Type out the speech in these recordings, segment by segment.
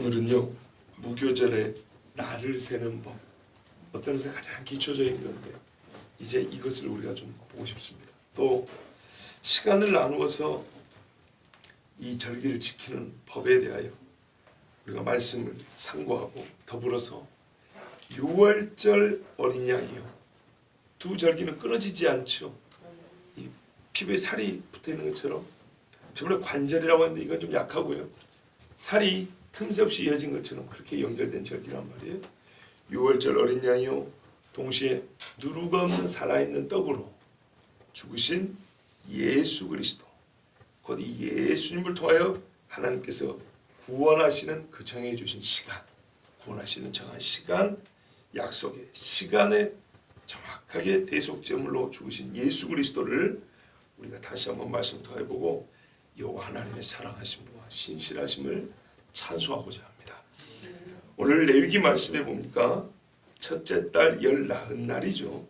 오늘은요 무교절에 날을 세는 법, 어떤 것에 가장 기초적인 건데 이제 이것을 우리가 좀 보고 싶습니다. 또 시간을 나누어서 이 절기를 지키는 법에 대하여 우리가 말씀을 상고하고 더불어서 유월절 어린 양이요, 두 절기는 끊어지지 않죠. 이 피부에 살이 붙어 있는 것처럼 저번에 관절이라고 했는데 이건 좀 약하고요, 살이 틈새 없이 이어진 것처럼 그렇게 연결된 절기란 말이에요. 유월절 어린 양이요, 동시에 누룩 없는 살아있는 떡으로 죽으신 예수 그리스도, 곧 이 예수님을 통하여 하나님께서 구원하시는 그 정해 주신 시간, 구원하시는 정한 시간, 약속의 시간에 정확하게 대속제물로 죽으신 예수 그리스도를 우리가 다시 한번 말씀 더해보고 여호와 하나님의 사랑하심과 신실하심을 찬송하고자 합니다. 오늘 레위기 말씀에 보니까 첫째 달 열 나흔 날이죠.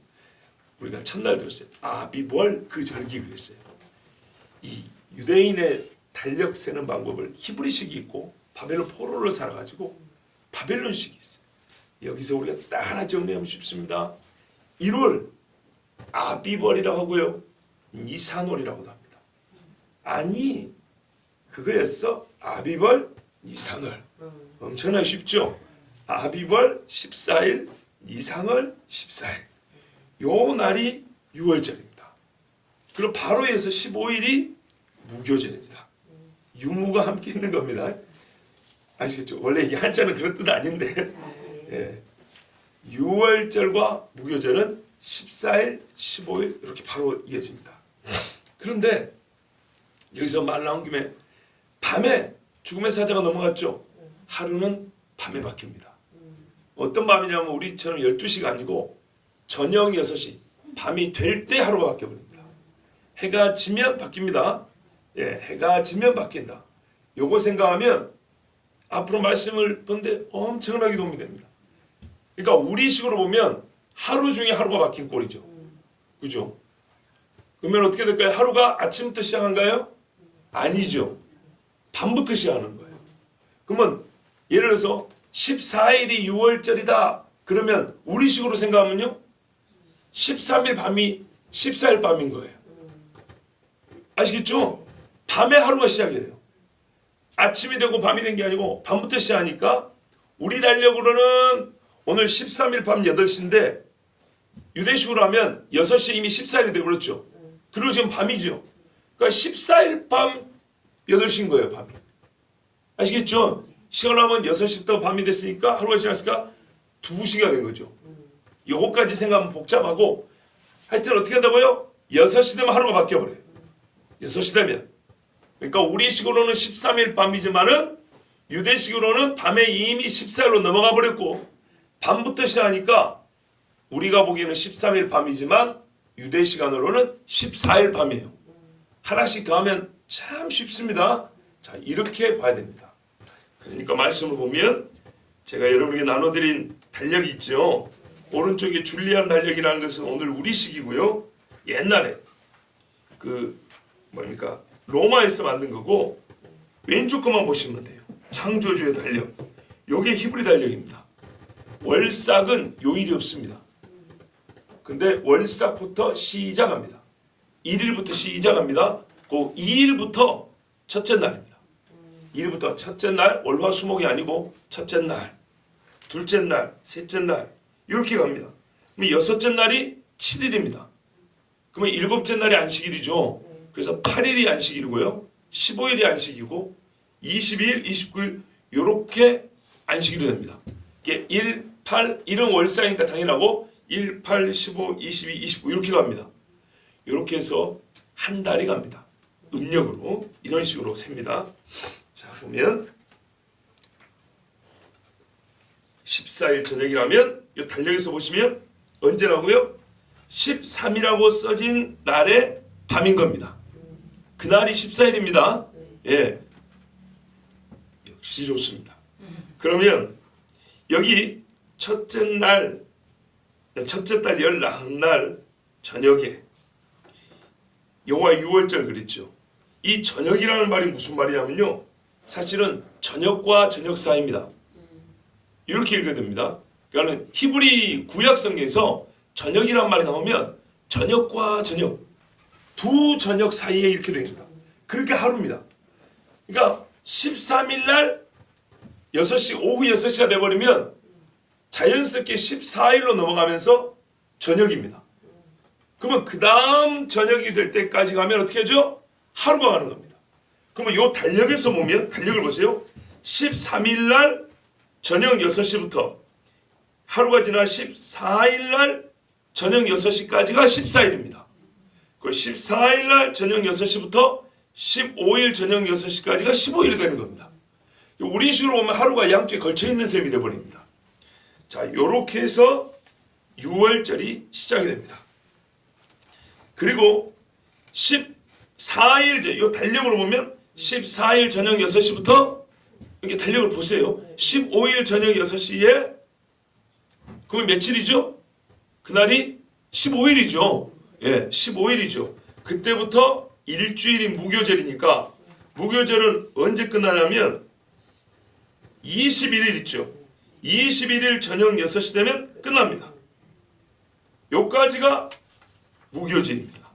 우리가 첫날 들었어요. 아비벌 그 절기 그랬어요. 이 유대인의 달력 세는 방법을 히브리식이 있고 바벨론 포로를 살아가지고 바벨론식이 있어요. 여기서 우리가 딱 하나 정리하면 쉽습니다. 1월 아비벌이라고 하고요, 니산월이라고도 합니다. 아니 그거였어. 아비벌 니산월. 엄청나게 쉽죠. 아비벌 14일, 니산월 14일. 요 날이 6월절입니다. 그리고 바로 이어서 15일이 무교절입니다. 유무가 함께 있는 겁니다. 아시겠죠? 원래 이게 한자는 그런 뜻 아닌데 예. 6월절과 무교절은 14일, 15일 이렇게 바로 이어집니다. 그런데 여기서 말 나온 김에 밤에 죽음의 사자가 넘어갔죠. 하루는 밤에 바뀝니다. 어떤 밤이냐면 우리처럼 12시가 아니고 저녁 6시, 밤이 될 때 하루가 바뀌어버립니다. 해가 지면 바뀝니다. 예, 해가 지면 바뀐다. 요거 생각하면 앞으로 말씀을 본데 엄청나게 도움이 됩니다. 그러니까 우리식으로 보면 하루 중에 하루가 바뀐 꼴이죠. 그죠? 그러면 어떻게 될까요? 하루가 아침부터 시작한가요? 아니죠. 밤부터 시작하는 거예요. 그러면 예를 들어서 14일이 6월절이다. 그러면 우리식으로 생각하면요, 13일 밤이 14일 밤인 거예요. 아시겠죠? 밤에 하루가 시작이 돼요. 아침이 되고 밤이 된 게 아니고 밤부터 시작하니까 우리 달력으로는 오늘 13일 밤 8시인데 유대식으로 하면 6시에 이미 14일이 되어버렸죠. 그리고 지금 밤이죠. 그러니까 14일 밤 8시인 거예요, 밤이. 아시겠죠? 시간을 하면 6시부터 밤이 됐으니까 하루가 지났으니까 2시가 된 거죠. 요거까지 생각하면 복잡하고 하여튼 어떻게 한다고요? 6시 되면 하루가 바뀌어버려요. 6시 되면. 그러니까 우리식으로는 13일 밤이지만은 유대식으로는 밤에 이미 14일로 넘어가 버렸고 밤부터 시작하니까 우리가 보기에는 13일 밤이지만 유대 시간으로는 14일 밤이에요. 하나씩 더하면 참 쉽습니다. 자, 이렇게 봐야 됩니다. 그러니까 말씀을 보면 제가 여러분에게 나눠드린 달력이 있죠. 오른쪽에 줄리안 달력이라는 것은 오늘 우리식이고요. 옛날에 그 뭡니까? 로마에서 만든 거고 왼쪽 것만 보시면 돼요. 창조주의 달력. 요게 히브리 달력입니다. 월삭은 요일이 없습니다. 근데 월삭부터 시작합니다. 1일부터 시작합니다. 그 2일부터 첫째 날입니다. 2일부터 첫째 날, 월화수목이 아니고 첫째 날, 둘째 날, 셋째 날 이렇게 갑니다. 그럼 여섯째 날이 7일입니다. 그러면 일곱째 날이 안식일이죠. 그래서 8일이 안식일이고요. 15일이 안식이고 22일, 29일 이렇게 안식일이 됩니다. 이게 1, 8, 1은 월삭이니까 당연하고 1, 8, 15, 22, 29 이렇게 갑니다. 이렇게 해서 한 달이 갑니다. 음력으로 이런 식으로 셉니다. 자, 보면 14일 저녁이라면 이 달력에서 보시면 언제라고요? 13이라고 써진 날의 밤인 겁니다. 그날이 14일입니다. 예, 역시 좋습니다. 그러면 여기 첫째 달 열 나흔 날 저녁에 여호와 유월절 그랬죠. 이 저녁이라는 말이 무슨 말이냐면요, 사실은 저녁과 저녁 사이입니다. 이렇게 읽어야 됩니다. 그러니까 히브리 구약 성경에서 저녁이란 말이 나오면 저녁과 저녁, 두 저녁 사이에 이렇게 됩니다. 그렇게 하루입니다. 그러니까 13일 날 6시, 오후 6시가 돼버리면 자연스럽게 14일로 넘어가면서 저녁입니다. 그러면 그 다음 저녁이 될 때까지 가면 어떻게 하죠? 하루가 가는 겁니다. 그러면 이 달력에서 보면, 달력을 보세요. 13일 날 저녁 6시부터 하루가 지나 14일 날 저녁 6시까지가 14일입니다. 그 14일 날 저녁 6시부터 15일 저녁 6시까지가 15일이 되는 겁니다. 우리 식으로 보면 하루가 양쪽에 걸쳐있는 셈이 되어버립니다. 자, 요렇게 해서 6월절이 시작이 됩니다. 그리고 14일, 이 달력으로 보면 14일 저녁 6시부터 이렇게 달력을 보세요. 15일 저녁 6시에 그러면 며칠이죠? 그날이 15일이죠. 예, 15일이죠. 그때부터 일주일이 무교절이니까 무교절은 언제 끝나냐면 21일 있죠. 21일 저녁 6시 되면 끝납니다. 요까지가 무교절입니다.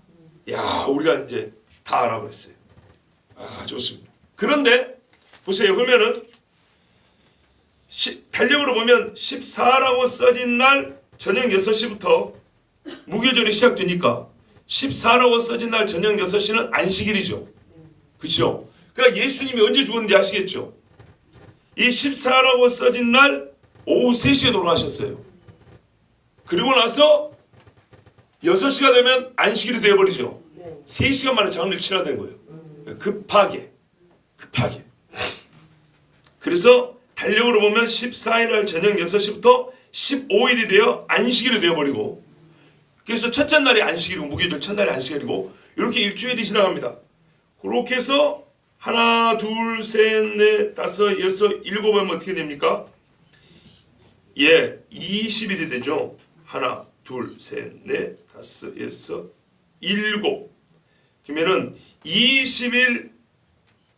야, 우리가 이제 다 알아버렸어요. 아, 좋습니다. 그런데 보세요. 그러면은 달력으로 보면 14라고 써진 날 저녁 6시부터 무교절이 시작되니까 14라고 써진 날 저녁 6시는 안식일이죠. 그렇죠? 그러니까 예수님이 언제 죽었는지 아시겠죠? 이 14라고 써진 날 오후 3시에 돌아가셨어요. 그리고 나서 6시가 되면 안식일이 되어버리죠. 3시간 만에 장례를 치러야 되는 거예요. 급하게. 그래서 달력으로 보면 14일 날 저녁 6시부터 15일이 되어 안식일이 되어버리고, 그래서 첫째 날이 안식일이고 무교절 첫날이 안식일이고 이렇게 일주일이 지나갑니다. 그렇게 해서 하나, 둘, 셋, 넷, 다섯, 여섯, 일곱 하면 어떻게 됩니까? 예, 20일이 되죠. 하나, 둘, 셋, 넷, 다섯, 여섯, 일곱. 그러면은 20일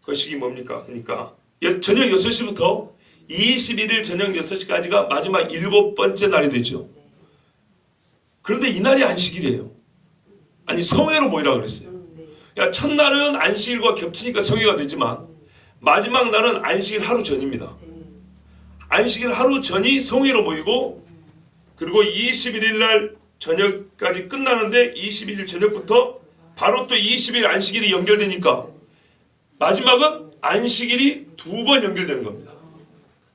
거식이 뭡니까? 그러니까 저녁 6시부터 21일 저녁 6시까지가 마지막 7번째 날이 되죠. 그런데 이날이 안식일이에요. 아니, 성회로 모이라 그랬어요. 그러니까 첫날은 안식일과 겹치니까 성회가 되지만 마지막 날은 안식일 하루 전입니다. 안식일 하루 전이 성회로 모이고, 그리고 21일 날 저녁까지 끝나는데 21일 저녁부터 바로 또 20일 안식일이 연결되니까 마지막은 안식일이 2번 연결되는 겁니다.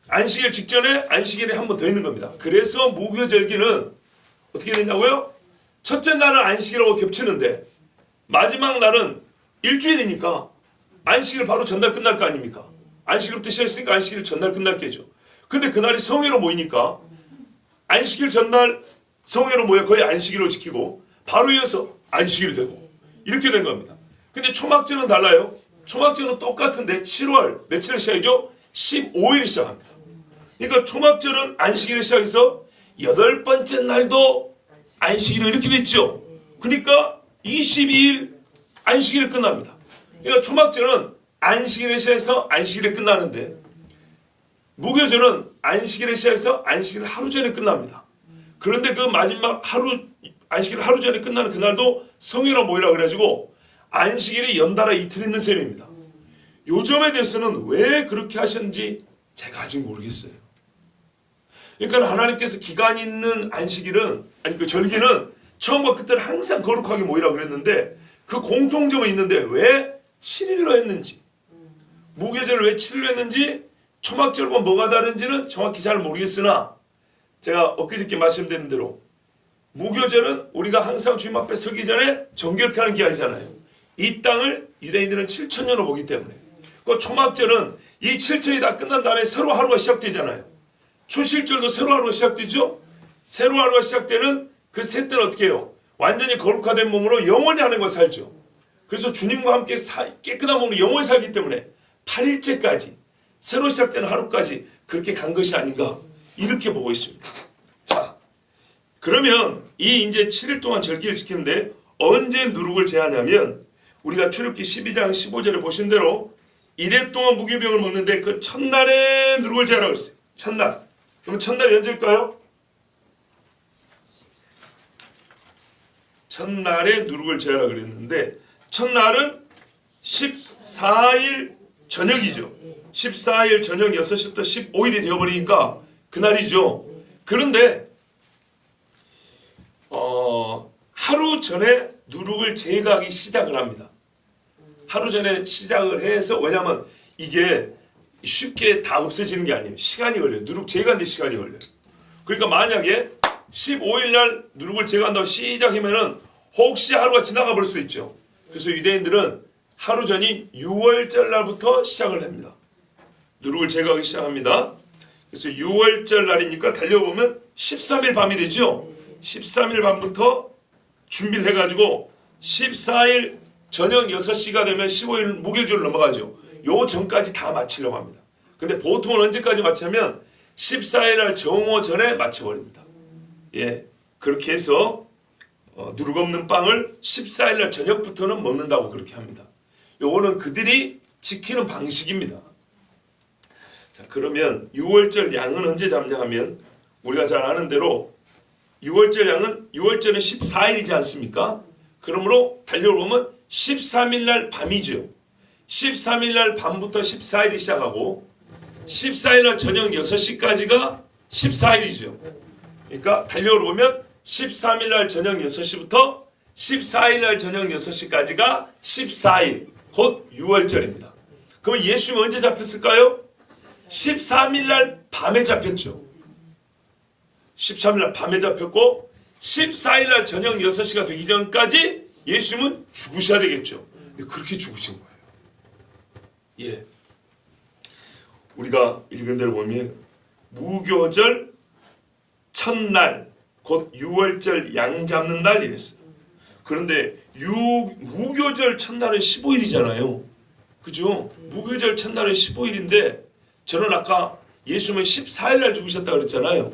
안식일 직전에 안식일이 한 번 더 있는 겁니다. 그래서 무교절기는 어떻게 되냐고요? 첫째 날은 안식일하고 겹치는데 마지막 날은 일주일이니까 안식일 바로 전날 끝날 거 아닙니까? 안식일부터 시작했으니까 안식일 전날 끝날 게죠. 근데 그날이 성회로 모이니까 안식일 전날 성회로 모여 거의 안식일로 지키고 바로 이어서 안식일이 되고 이렇게 된 겁니다. 근데 초막절은 달라요. 초막절은 똑같은데 7월 며칠에 시작이죠? 15일에 시작합니다. 그러니까 초막절은 안식일에 시작해서 8번째 날도 안식일로 이렇게 됐죠. 그러니까 22일 안식일에 끝납니다. 그러니까 초막절은 안식일에 시작해서 안식일에 끝나는데 무교절은 안식일에 시작해서 안식일 하루 전에 끝납니다. 그런데 그 마지막 하루, 안식일 하루 전에 끝나는 그날도 성회로 모이라 그래가지고 안식일이 연달아 이틀 있는 셈입니다. 요 점에 대해서는 왜 그렇게 하셨는지 제가 아직 모르겠어요. 그러니까 하나님께서 기간 있는 안식일은, 아니 그 절기는 처음과 끝을 항상 거룩하게 모이라 그랬는데 그 공통점은 있는데 왜 7일로 했는지, 무교절을 왜 7일로 했는지, 초막절과 뭐가 다른지는 정확히 잘 모르겠으나 제가 엊그저께 말씀드린 대로 무교절은 우리가 항상 주님 앞에 서기 전에 정결케 하는 기간이잖아요. 이 땅을 유대인들은 7,000년으로 보기 때문에. 그 초막절은 이 7천이 다 끝난 다음에 새로 하루가 시작되잖아요. 초실절도 새로 하루가 시작되죠. 새로 하루가 시작되는 그 새 때는 어떻게 해요? 완전히 거룩화된 몸으로 영원히 하는 걸 살죠. 그래서 주님과 함께 깨끗한 몸으로 영원히 살기 때문에 8일째까지 새로 시작되는 하루까지 그렇게 간 것이 아닌가 이렇게 보고 있습니다. 자, 그러면 이 이제 7일 동안 절기를 지키는데 언제 누룩을 제하냐면 우리가 출애굽기 12장 15절에 보신 대로 이래 동안 무교병을 먹는데 그 첫날에 누룩을 제하라고 했어요. 첫날. 그럼 첫날이 언제일까요? 첫날에 누룩을 제하라고 그랬는데 첫날은 14일 저녁이죠. 14일 저녁 6시부터 15일이 되어버리니까 그날이죠. 그런데 하루 전에 누룩을 제거하기 시작을 합니다. 하루 전에 시작을 해서, 왜냐하면 이게 쉽게 다 없어지는 게 아니에요. 시간이 걸려요. 누룩 제거하는데 시간이 걸려요. 그러니까 만약에 15일 날 누룩을 제거한다고 시작하면은 혹시 하루가 지나가 볼 수도 있죠. 그래서 유대인들은 하루 전인 6월절 날부터 시작을 합니다. 누룩을 제거하기 시작합니다. 그래서 6월절 날이니까 달려보면 13일 밤이 되죠. 13일 밤부터 준비를 해가지고 14일 저녁 6시가 되면 15일 무교절로 넘어가죠. 요 전까지 다 마치려고 합니다. 근데 보통은 언제까지 마치냐면 14일 날 정오 전에 마쳐버립니다. 예, 그렇게 해서 누룩 없는 빵을 14일 날 저녁부터는 먹는다고 그렇게 합니다. 요거는 그들이 지키는 방식입니다. 자, 그러면 6월절 양은 언제 잡냐 하면 우리가 잘 아는 대로 6월절 양은 6월절은 14일이지 않습니까? 그러므로 달려보면 13일 날 밤이죠. 13일 날 밤부터 14일이 시작하고 14일 날 저녁 6시까지가 14일이죠. 그러니까 달력으로 보면 13일 날 저녁 6시부터 14일 날 저녁 6시까지가 14일, 곧 6월절입니다. 그럼 예수님은 언제 잡혔을까요? 13일 날 밤에 잡혔죠. 13일 날 밤에 잡혔고 14일 날 저녁 6시가 되기 전까지 예수님은 죽으셔야 되겠죠. 근데 그렇게 죽으신 거예요. 예. 우리가 읽은 대로 보면 무교절 첫날, 곧 6월절 양 잡는 날 이랬어요. 그런데 무교절 첫날은 15일이잖아요. 그죠? 무교절 첫날은 15일인데 저는 아까 예수님은 14일 날 죽으셨다고 그랬잖아요.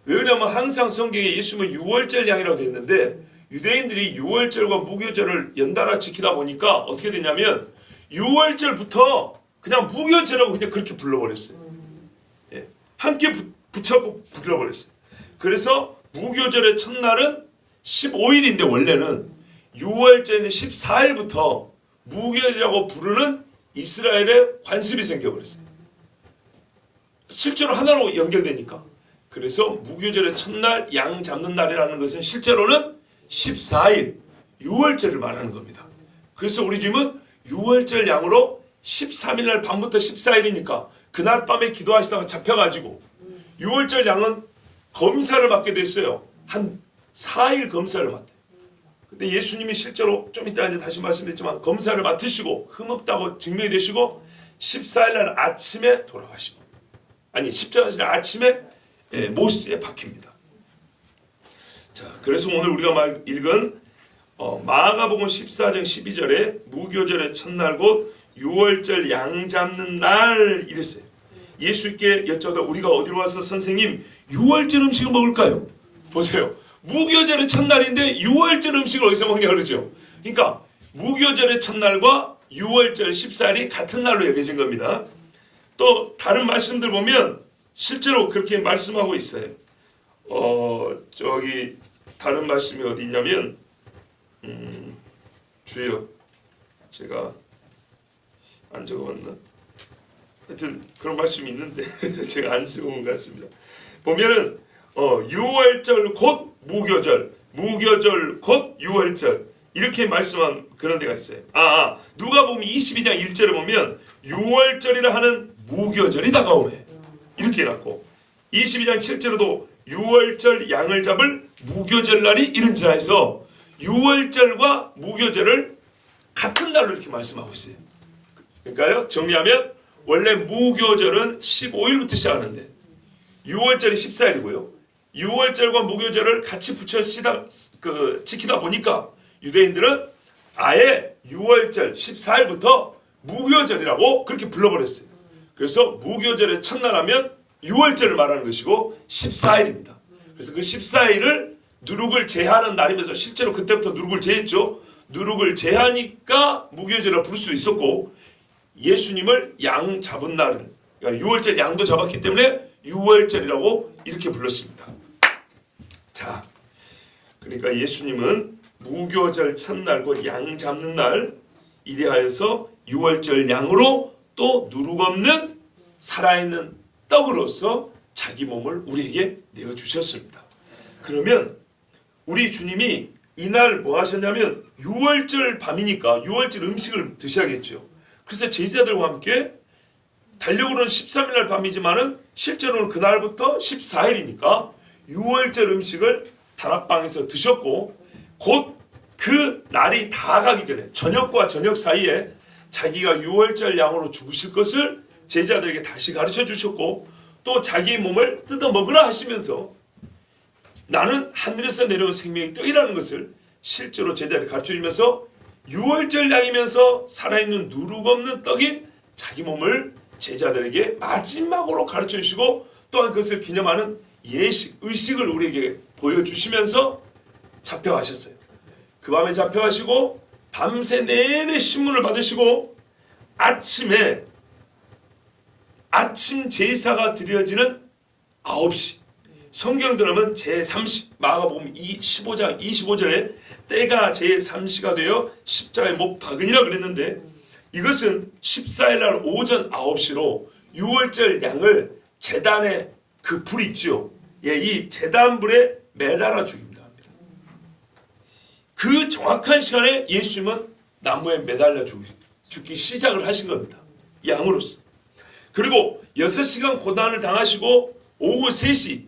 왜냐하면 항상 성경에 예수님은 6월절 양이라고 되어 있는데 유대인들이 6월절과 무교절을 연달아 지키다 보니까 어떻게 되냐면 6월절부터 그냥 무교절이라고 그냥 그렇게 불러버렸어요. 예. 함께 붙잡고 불러버렸어요. 그래서 무교절의 첫날은 15일인데 원래는 6월절인 14일부터 무교절이라고 부르는 이스라엘의 관습이 생겨버렸어요. 실제로 하나로 연결되니까. 그래서 무교절의 첫날 양 잡는 날이라는 것은 실제로는 14일 6월절을 말하는 겁니다. 그래서 우리 주님은 6월절 양으로 13일 날 밤부터 14일이니까 그날 밤에 기도하시다가 잡혀가지고 6월절 양은 검사를 받게 됐어요. 한 4일 검사를 맡아요. 근데 예수님이 실제로 좀 이따 이제 다시 말씀드렸지만 검사를 맡으시고 흠없다고 증명이 되시고 14일 날 아침에 돌아가시고, 아니 14일 날 아침에 모시에 박힙니다. 자, 그래서 오늘 우리가 읽은 마가복음 14장 12절에 무교절의 첫날 곧 6월절 양 잡는 날 이랬어요. 예수께 여쭤다 우리가 어디로 와서 선생님 6월절 음식을 먹을까요? 보세요. 무교절의 첫날인데 6월절 음식을 어디서 먹냐 그러죠. 그러니까 무교절의 첫날과 6월절 14일이 같은 날로 여겨진 겁니다. 또 다른 말씀들 보면 실제로 그렇게 말씀하고 있어요. 저기 다른 말씀이 어디 있냐면 주여 제가 안 적어왔나? 하여튼 그런 말씀이 있는데 제가 안 적은 것 같습니다. 보면은 6월절 곧 무교절, 무교절 곧 6월절 이렇게 말씀한 그런 데가 있어요. 누가복음 22장 1절에 보면 6월절이라 하는 무교절이 다가오매 이렇게 해놨고 22장 7절에도 6월절 양을 잡을 무교절 날이 이른지라 해서 6월절과 무교절을 같은 날로 이렇게 말씀하고 있어요. 그러니까요, 정리하면 원래 무교절은 15일부터 시작하는데 6월절이 14일이고요. 6월절과 무교절을 같이 붙여 지키다 보니까 유대인들은 아예 6월절 14일부터 무교절이라고 그렇게 불러버렸어요. 그래서 무교절의 첫날 하면 6월절을 말하는 것이고 14일입니다. 그래서 그 14일을 누룩을 제하는 날이면서 실제로 그때부터 누룩을 제했죠. 누룩을 제하니까 무교절을 부를 수 있었고 예수님을 양 잡은 날을, 그러니까 6월절 양도 잡았기 때문에 6월절이라고 이렇게 불렀습니다. 자, 그러니까 예수님은 무교절 첫날 곧 양 잡는 날 이리하여서 6월절 양으로 또 누룩없는 살아있는 떡으로서 자기 몸을 우리에게 내어주셨습니다. 그러면 우리 주님이 이날 뭐 하셨냐면 6월절 밤이니까 6월절 음식을 드셔야겠죠. 그래서 제자들과 함께 달력으로는 13일날 밤이지만은 실제로는 그날부터 14일이니까 6월절 음식을 다락방에서 드셨고, 곧 그 날이 다 가기 전에 저녁과 저녁 사이에 자기가 6월절 양으로 죽으실 것을 제자들에게 다시 가르쳐 주셨고, 또 자기 몸을 뜯어 먹으라 하시면서 나는 하늘에서 내려온 생명의 떡이라는 것을 실제로 제자들에게 가르쳐 주면서 6월절 양이면서 살아있는 누룩 없는 떡인 자기 몸을 제자들에게 마지막으로 가르쳐 주시고, 또한 그것을 기념하는 예식, 의식을 우리에게 보여주시면서 잡혀가셨어요. 그 밤에 잡혀가시고 밤새 내내 신문을 받으시고 아침에 아침 제사가 드려지는 9시, 성경 들으면 제3시, 마가복음 15장 25절에 때가 제3시가 되어 십자가에 못 박으니라 그랬는데, 이것은 14일 날 오전 9시로 6월절 양을 제단에 그 불 있죠. 예, 이 제단 불에 매달아 죽입니다. 그 정확한 시간에 예수님은 나무에 매달려 죽기 시작을 하신 겁니다. 양으로서. 그리고 6시간 고난을 당하시고 오후 3시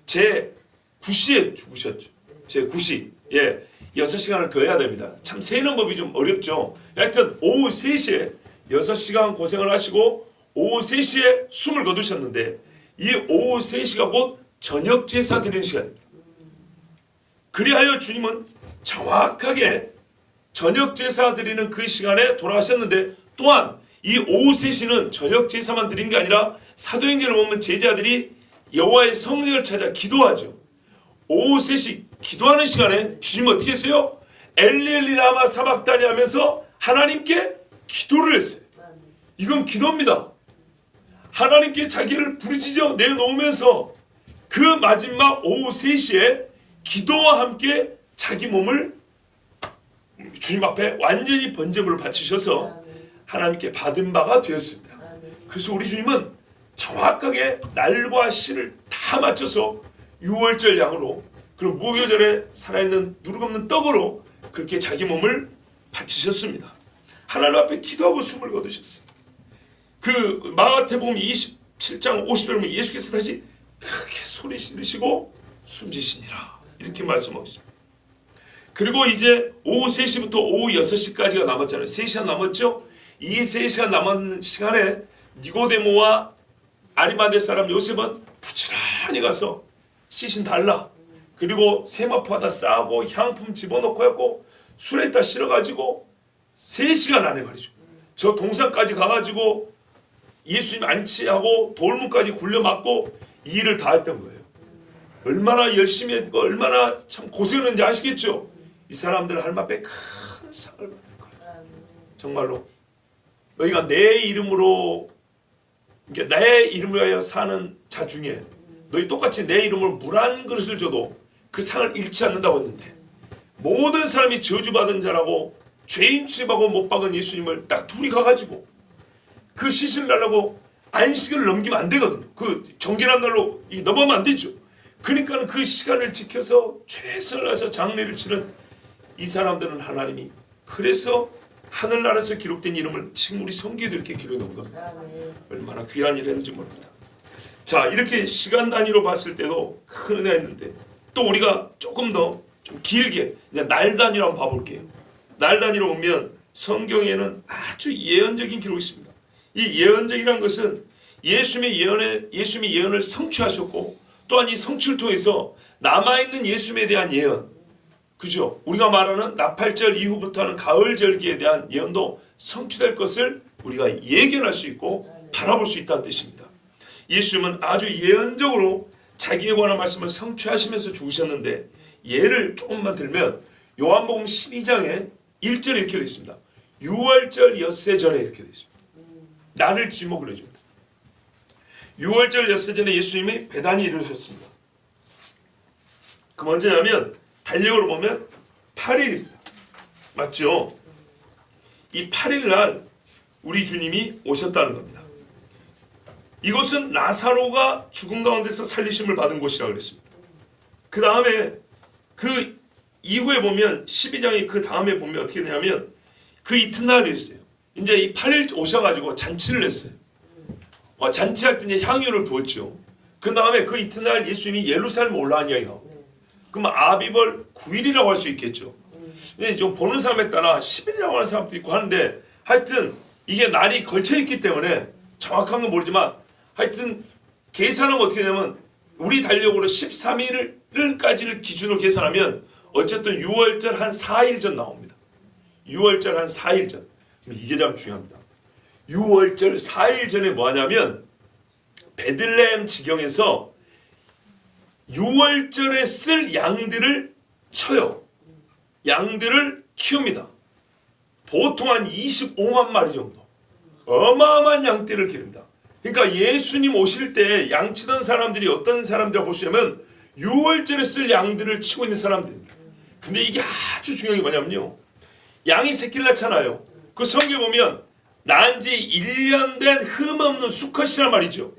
제9시에 죽으셨죠. 제9시. 예, 6시간을 더 해야 됩니다. 참 세는 법이 좀 어렵죠. 하여튼 오후 3시에 6시간 고생을 하시고 오후 3시에 숨을 거두셨는데, 이 오후 3시가 곧 저녁 제사 드리는 시간입니다. 그리하여 주님은 정확하게 저녁 제사 드리는 그 시간에 돌아가셨는데, 또한 이 오후 3시는 저녁 제사만 드린 게 아니라 사도행전을 보면 제자들이 여호와의 성령을 찾아 기도하죠. 오후 3시 기도하는 시간에 주님은 어떻게 했어요? 엘리엘리 라마 사박다니 하면서 하나님께 기도를 했어요. 이건 기도입니다. 하나님께 자기를 부르짖어 내놓으면서 그 마지막 오후 3시에 기도와 함께 자기 몸을 주님 앞에 완전히 번제물을 바치셔서 하나님께 받은 바가 되었습니다. 그래서 우리 주님은 정확하게 날과 시를 다 맞춰서 6월절 양으로, 그리고 무교절에 살아있는 누룩 없는 떡으로 그렇게 자기 몸을 바치셨습니다. 하나님 앞에 기도하고 숨을 거두셨어요. 그 마가복음 27장 50절에 보면 예수께서 다시 크게 소리 지르시고 숨지시니라 이렇게 말씀하고 있습니다. 그리고 이제 오후 3시부터 오후 6시까지가 남았잖아요. 3시간 남았죠? 이 3시간 남은 시간에 니고데모와 아리마대 사람 요셉은 부지런히 가서 시신 달라, 그리고 세마포에다 싸고 향품 집어넣고 했고 술에다 실어가지고 3시간 안에 말이죠. 저 동산까지 가가지고 예수님 안치하고 돌문까지 굴려맞고 이 일을 다 했던 거예요. 얼마나 열심히 했고 얼마나 참 고생했는지 아시겠죠? 이 사람들은 하나님 앞에 큰 상을 받을 거예요. 정말로 너희가 내 이름으로, 그러니까 내 이름을 위하여 사는 자 중에 너희 똑같이 내 이름으로 물 한 그릇을 줘도 그 상을 잃지 않는다고 했는데, 모든 사람이 저주받은 자라고 죄인 취급하고 못 박은 예수님을 딱 둘이 가가지고 그 시신을 달라고 안식을 넘기면 안 되거든요. 그 정결한 날로 넘어가면 안 되죠. 그러니까 그 시간을 지켜서 최선을 다해서 장례를 치른 이 사람들은 하나님이 그래서 하늘나라에서 기록된 이름을 지금 우리 성경에도 이렇게 기록해 놓은 겁니다. 얼마나 귀한 일을 했는지 모릅니다. 자, 이렇게 시간 단위로 봤을 때도 큰 은혜가 있는데, 또 우리가 조금 더 좀 길게 그냥 날 단위로 한번 봐볼게요. 날 단위로 보면 성경에는 아주 예언적인 기록이 있습니다. 이 예언적이라는 것은 예수님이 예언을 성취하셨고, 또한 이 성취를 통해서 남아있는 예수님에 대한 예언, 그죠? 우리가 말하는 나팔절 이후부터 하는 가을절기에 대한 예언도 성취될 것을 우리가 예견할 수 있고 바라볼 수 있다는 뜻입니다. 예수님은 아주 예언적으로 자기에 관한 말씀을 성취하시면서 죽으셨는데, 예를 조금만 들면 요한복음 12장에 1절에 이렇게 되어 있습니다. 6월절 엿새 전에 이렇게 되어 있습니다. 나를 지목을 해줍니다. 6월절 엿새 전에 예수님이 베단이 이루셨습니다. 그럼 언제냐면 달력으로 보면 8일입니다. 맞죠? 이 8일 날 우리 주님이 오셨다는 겁니다. 이곳은 나사로가 죽음 가운데서 살리심을 받은 곳이라고 그랬습니다. 그 다음에 그 이후에 보면 12장의 그 다음에 보면 어떻게 되냐면 그 이튿날이 있어요. 이제 이 8일 오셔가지고 잔치를 했어요. 잔치할 때 이제 향유를 부었죠. 그 다음에 그 이튿날 예수님이 예루살렘 올라간 이야기가 나옵니다. 그럼 아비벌 9일이라고 할 수 있겠죠. 근데 좀 보는 사람에 따라 10일이라고 하는 사람도 있고 하는데 하여튼 이게 날이 걸쳐있기 때문에 정확한 건 모르지만 하여튼 계산하면 어떻게 되냐면 우리 달력으로 13일까지를 기준으로 계산하면 어쨌든 6월절 한 4일 전 나옵니다. 6월절 한 4일 전. 이게 참 중요합니다. 6월절 4일 전에 뭐 하냐면 베들레헴 지경에서 6월절에 쓸 양들을 쳐요. 양들을 키웁니다. 보통 한 25만 마리 정도. 어마어마한 양떼를 기릅니다. 그러니까 예수님 오실 때 양치던 사람들이 어떤 사람들이라고 보시냐면 6월절에 쓸 양들을 치고 있는 사람들입니다. 근데 이게 아주 중요한 게 뭐냐면요. 양이 새끼를 낳잖아요. 그 성경에 보면 낳은 지 1년 된 흠없는 수컷이란 말이죠.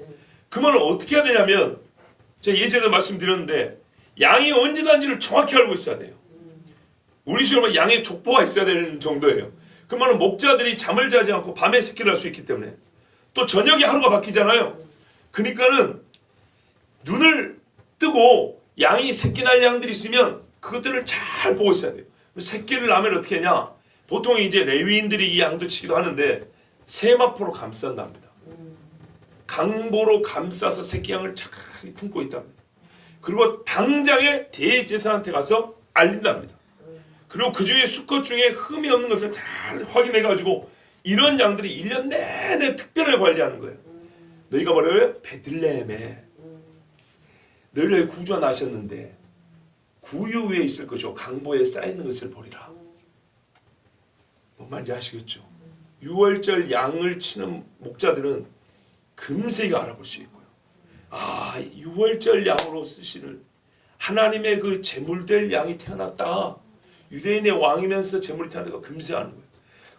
그러면 어떻게 해야 되냐면 제가 예전에 말씀드렸는데 양이 언제 낳은지를 정확히 알고 있어야 돼요. 우리 식으로 양의 족보가 있어야 되는 정도예요. 그러면 목자들이 잠을 자지 않고 밤에 새끼를 낳을 수 있기 때문에 또 저녁에 하루가 바뀌잖아요. 그러니까는 눈을 뜨고 양이 새끼 날 양들이 있으면 그것들을 잘 보고 있어야 돼요. 새끼를 낳으면 어떻게 하냐? 보통 이제 레위인들이 이 양도 치기도 하는데 세마포로 감싼답니다. 강보로 감싸서 새끼 양을 잘 품고 있답니다. 그리고 당장에 대제사한테 가서 알린답니다. 그리고 그 중에 수컷 중에 흠이 없는 것을 잘 확인해가지고 이런 양들이 1년 내내 특별하게 관리하는 거예요. 너희가 뭐래요? 베들레헴에 너희를 구주가 나셨는데 구유 위에 있을 것이요 강보에 쌓이는 것을 보리라. 뭔 말인지 아시겠죠? 6월절 양을 치는 목자들은 금세 알아볼 수 있고요. 6월절 양으로 쓰시는 하나님의 그 제물될 양이 태어났다. 유대인의 왕이면서 제물이 태어나니까 금세 아는 거예요.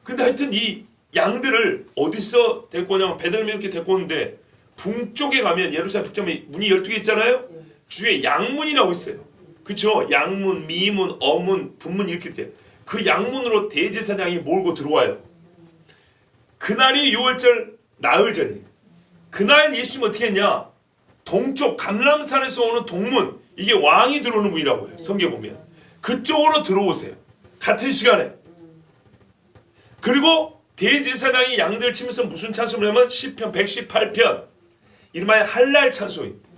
근데 하여튼 이 양들을 어디서 데리고 오냐면 베들레헴에 이렇게 데리고 오는데 북쪽에 가면 예루살렘 북쪽에 문이 12개 있잖아요. 주에 양문이라고 있어요. 그렇죠? 양문, 미문, 어문, 분문 이렇게 돼. 그 양문으로 대제사장이 몰고 들어와요. 그날이 6월절 나흘 전이에요. 그날 예수님은 어떻게 했냐? 동쪽 감람산에서 오는 동문, 이게 왕이 들어오는 문이라고 해요. 성경에 보면. 그쪽으로 들어오세요. 같은 시간에. 그리고 대제사장이 양들 치면서 무슨 찬송을 하면 시편 118편 이름하여 할랄 찬송입니다.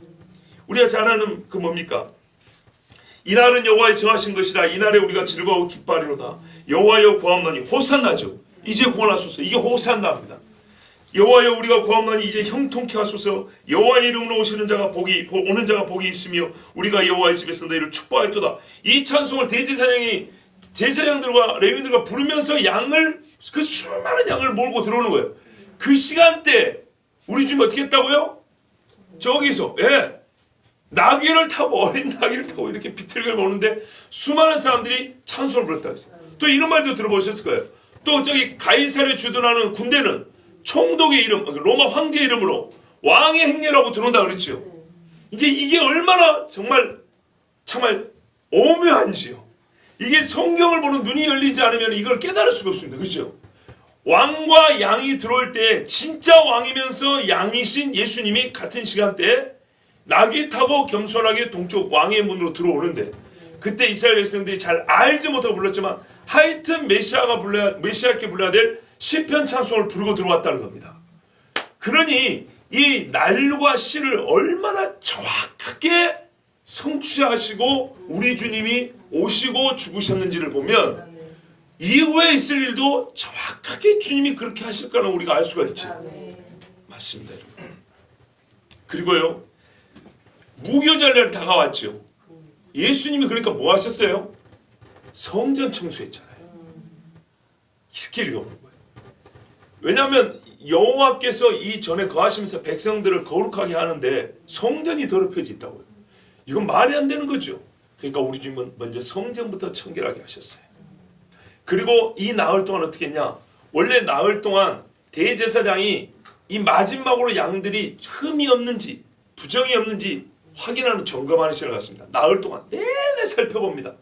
우리가 잘 아는 그 뭡니까? 이날은 여호와의 정하신 것이라 이날에 우리가 즐거워 기뻐하리로다. 여호와여 구하옵나니 호산나죠. 이제 구원하소서. 이게 호산나입니다. 여호와여 우리가 구하옵나니 이제 형통케 하소서. 여호와의 이름으로 오는 자가 복이 있으며 우리가 여호와의 집에서 너희를 축복하였도다. 이 찬송을 대제사장이 제사장들과 레위인들과 부르면서 양을 그 수많은 양을 몰고 들어오는 거예요. 그 시간대 우리 주님 어떻게 했다고요? 저기서 나귀를 타고 어린 나귀를 타고 이렇게 비틀거려 오는데 수많은 사람들이 찬송을 불렀다고 했어요. 또 이런 말도 들어보셨을 거예요. 또 저기 가이사르에 주둔하는 군대는 총독의 이름, 로마 황제의 이름으로 왕의 행렬하고 들어온다 그랬죠. 이게 얼마나 정말 오묘한지요. 이게 성경을 보는 눈이 열리지 않으면 이걸 깨달을 수가 없습니다. 그렇죠? 왕과 양이 들어올 때 진짜 왕이면서 양이신 예수님이 같은 시간대에 나귀 타고 겸손하게 동쪽 왕의 문으로 들어오는데 그때 이스라엘 백성들이 잘 알지 못하고 불렀지만 하여튼 메시아께 불러야 될 시편 찬송을 부르고 들어왔다는 겁니다. 그러니 이 날과 시를 얼마나 정확하게 성취하시고 우리 주님이 오시고 죽으셨는지를 보면 이후에 있을 일도 정확하게 주님이 그렇게 하실 거는 우리가 알 수가 있죠. 맞습니다. 그리고요. 무교절날이 다가왔죠. 예수님이 그러니까 뭐 하셨어요? 성전 청소했잖아요. 이렇게 읽어보는 거예요. 왜냐하면 여호와께서 이 전에 거하시면서 백성들을 거룩하게 하는데 성전이 더럽혀져 있다고요. 이건 말이 안 되는 거죠. 그러니까 우리 주님은 먼저 성전부터 청결하게 하셨어요. 그리고 이 나흘 동안 어떻게 했냐? 원래 나흘 동안 대제사장이 이 마지막으로 양들이 흠이 없는지 부정이 없는지 확인하는 점검하는 시간을 갖습니다. 나흘 동안 내내 살펴봅니다.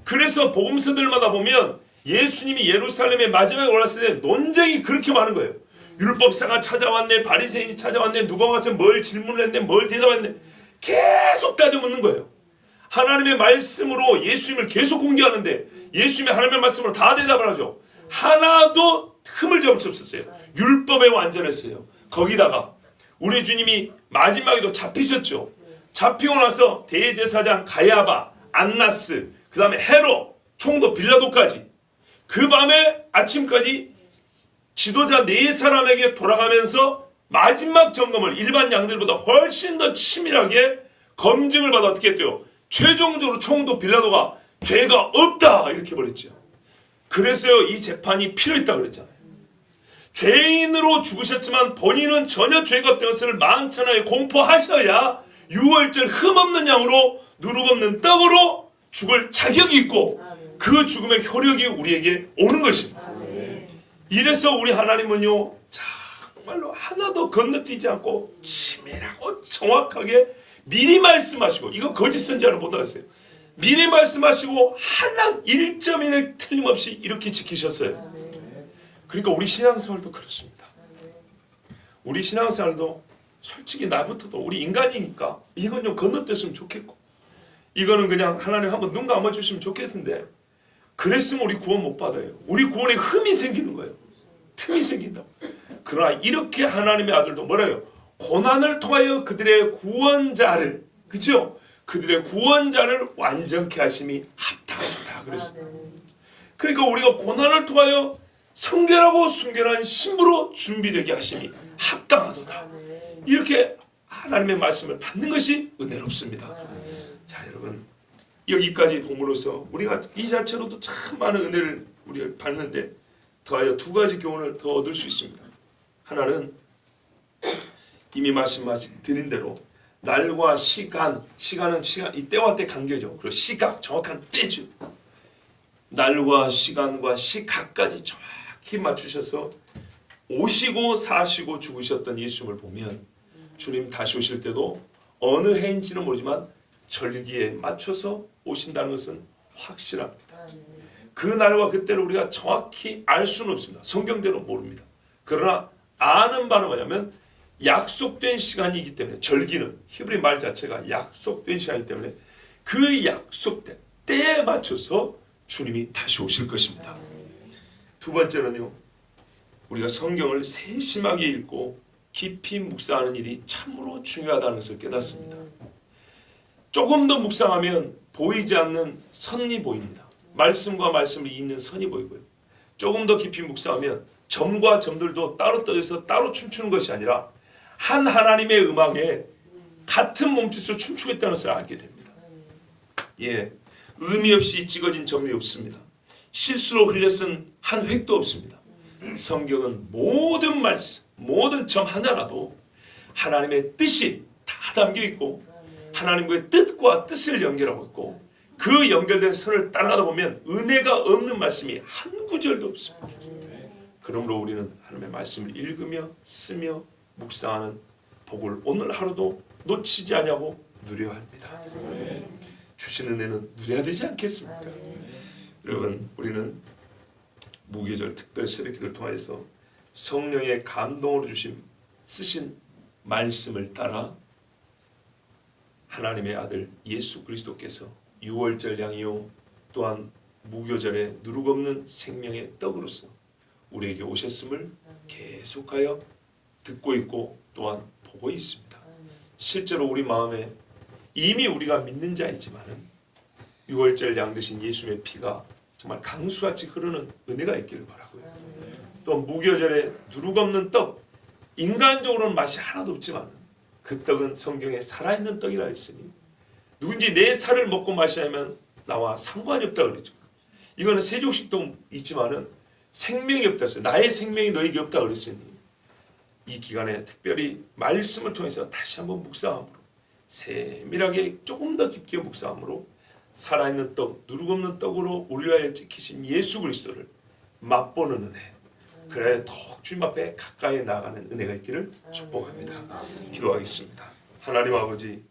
그래서 복음서들마다 보면 예수님이 예루살렘에 마지막에 올랐을 때 논쟁이 그렇게 많은 거예요. 율법사가 찾아왔네, 바리새인이 찾아왔네, 누가 와서 뭘 질문을 했네, 뭘 대답했네, 계속 따져 묻는 거예요. 하나님의 말씀으로 예수님을 계속 공개하는데 예수님의 하나님의 말씀으로 다 대답을 하죠. 하나도 흠을 잡을 수 없었어요. 율법에 완전했어요. 거기다가 우리 주님이 마지막에도 잡히셨죠. 잡히고 나서 대제사장 가야바, 안나스, 그 다음에 헤롯, 총독 빌라도까지 그 밤에 아침까지 지도자 4사람에게 돌아가면서 마지막 점검을 일반 양들보다 훨씬 더 치밀하게 검증을 받아 어떻게 했대요? 최종적으로 총독 빌라도가 죄가 없다 이렇게 버렸죠. 그래서요 이 재판이 필요했다고 그랬잖아요. 죄인으로 죽으셨지만 본인은 전혀 죄가 없다는 것을 만천하에 공포하셔야 유월절 흠없는 양으로 누룩없는 떡으로 죽을 자격이 있고 그 죽음의 효력이 우리에게 오는 것입니다. 이래서 우리 하나님은요 정말로 하나도 건너뛰지 않고 치밀하고 정확하게 미리 말씀하시고, 이거 거짓 선지자를 못 나갔어요. 미리 말씀하시고 하나 1.1에 틀림없이 이렇게 지키셨어요. 그러니까 우리 신앙생활도 그렇습니다. 우리 신앙생활도 솔직히 나부터도 우리 인간이니까 이건 좀 건너뛰었으면 좋겠고, 이거는 그냥 하나님 한번 눈 감아주시면 좋겠는데, 그랬으면 우리 구원 못 받아요. 우리 구원에 흠이 생기는 거예요. 틈이 생긴다. 그러나 이렇게 하나님의 아들도 뭐래요? 고난을 통하여 그들의 구원자를, 그죠? 그들의 구원자를 완전케 하심이 합당하다 그랬어요. 그러니까 우리가 고난을 통하여 성결하고 순결한 신부로 준비되게 하심이 합당하도다. 이렇게 하나님의 말씀을 받는 것이 은혜롭습니다. 자, 여러분, 여기까지 본문으로서 우리가 이 자체로도 참 많은 은혜를 우리가 받는데 더하여 2가지 교훈을 더 얻을 수 있습니다. 하나는 이미 말씀드린 대로 날과 시간은 이 때와 때 관계죠. 그리고 시각, 정확한 때죠. 날과 시간과 시각까지 정확히 맞추셔서 오시고 사시고 죽으셨던 예수님을 보면 주님 다시 오실 때도 어느 해인지는 모르지만 절기에 맞춰서 오신다는 것은 확실합니다. 그 날과 그때를 우리가 정확히 알 수는 없습니다. 성경대로 모릅니다. 그러나 아는 바는 뭐냐면 약속된 시간이기 때문에, 절기는 히브리 말 자체가 약속된 시간이기 때문에 그 약속된 때에 맞춰서 주님이 다시 오실 것입니다. 2번째는요, 우리가 성경을 세심하게 읽고 깊이 묵상하는 일이 참으로 중요하다는 것을 깨닫습니다. 조금 더 묵상하면 보이지 않는 선이 보입니다. 말씀과 말씀을 잇는 선이 보이고요. 조금 더 깊이 묵상하면 점과 점들도 따로 떠서 따로 춤추는 것이 아니라 한 하나님의 음악에 같은 몸짓으로 춤추고 있다는 것을 알게 됩니다. 예, 의미 없이 찍어진 점이 없습니다. 실수로 흘려 쓴 한 획도 없습니다. 성경은 모든 말씀, 모든 점 하나라도 하나님의 뜻이 다 담겨 있고 하나님과의 뜻과 뜻을 연결하고 있고, 그 연결된 선을 따라가다 보면 은혜가 없는 말씀이 한 구절도 없습니다. 그러므로 우리는 하나님의 말씀을 읽으며 쓰며 묵상하는 복을 오늘 하루도 놓치지 않냐고 누려야 합니다. 주신 은혜는 누려야 되지 않겠습니까? 여러분, 우리는 무교절 특별 새벽기도를 통해서 성령의 감동으로 쓰신 말씀을 따라 하나님의 아들 예수 그리스도께서 유월절 양이요 또한 무교절에 누룩없는 생명의 떡으로서 우리에게 오셨음을 계속하여 듣고 있고 또한 보고 있습니다. 실제로 우리 마음에 이미 우리가 믿는 자이지만은 유월절 양 되신 예수님의 피가 정말 강수같이 흐르는 은혜가 있기를 바라고요. 또 무교절에 누룩없는 떡, 인간적으로는 맛이 하나도 없지만 그 떡은 성경에 살아있는 떡이라 했으니 누군지 내 살을 먹고 마시면 나와 상관이 없다 그러죠. 이거는 세족식도 있지만은 생명이 없다 했어요. 나의 생명이 너에게 없다 그랬으니 이 기간에 특별히 말씀을 통해서 다시 한번 묵상함으로 세밀하게 조금 더 깊게 묵상함으로 살아있는 떡, 누룩 없는 떡으로 우리 위하여 찍히신 예수 그리스도를 맛보는 은혜, 그래 더욱 주님 앞에 가까이 나아가는 은혜가 있기를 축복합니다. 기도하겠습니다. 하나님 아버지,